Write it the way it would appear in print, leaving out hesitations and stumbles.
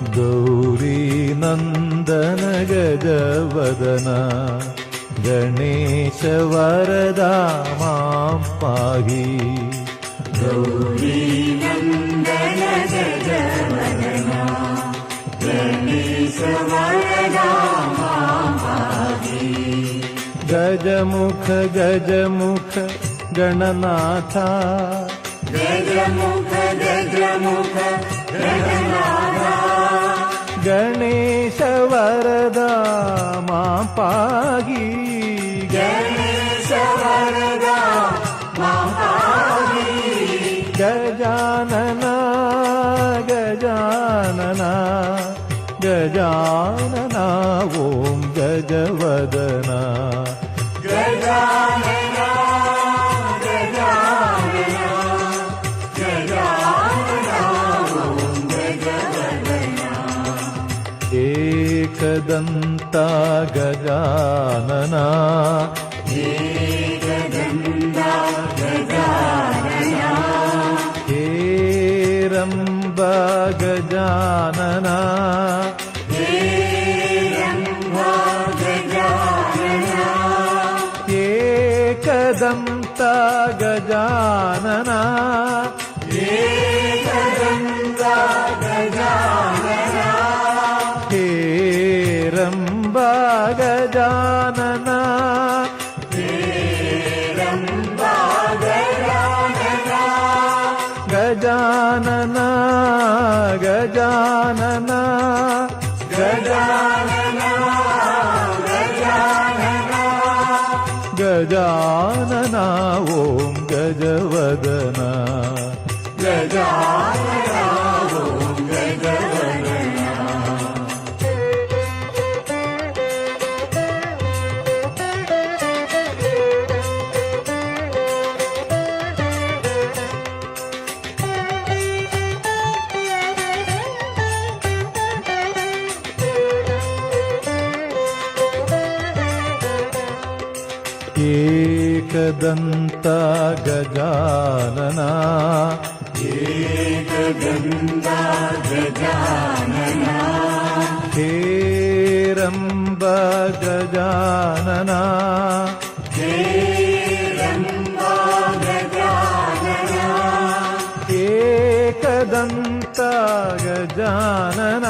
ಗೌರಿ ನಂದನ ಗಜವದನ ಗಣೇಶ ವರದ ಮಾಂ ಪಾಹಿ. ಗೌರಿ ನಂದನ ಗಜವದನ ಗಣೇಶ ವರದ ಮಾಂ ಪಾಹಿ. ಗಜಮುಖ ಗಜಮುಖ ಗಣನಾಥ ಗಜಮುಖ ಗಜಮುಖ ಗಣನಾಥ. ಗಣೇಶ ವರದ ಮಾಂ ಪಾಹಿ. ಗಣೇಶ ವರದ ಮಾಂ ಪಾಹಿ. ಗಜಾನನ ಗಜಾನನ ಗಜಾನನ ಓಂ ಗಜವದನ. ಗಜಾನನ ಗಜಾನನ ಗಜಾನನ ಓಂ ಗಜವದನ. ಏಕದಂತ ಗಜಾನನ ಏಕದಂತ ಗಜಾನನ. ಹೇರಂಬ ಗಜಾನನ ಹೇರಂಬ ಗಜಾನನ. ಏಕದಂತ ಗಜಾನನ ಏಕದಂತ ಗಜಾನನ. ಹೇರಂಬ ಗಜಾನನ ಹೇರಂಬ ಗಜಾನನ. ಗಜಾನನ ಗಜಾನನ ಗಜಾನನ ಗಜಾನನ ಗಜಾನನ ಓಂ ಗಜವದನ. ಗಜಾನನ ಓಂ ಗಜವದನ. ಏಕದಂತ ಗಜಾನನ ಏಕದಂತ ಗಜಾನನ. ಹೇರಂಬ ಗಜಾನನ ಹೇರಂಬ ಗಜಾನನ. ಏಕದಂತ ಗಜಾನನ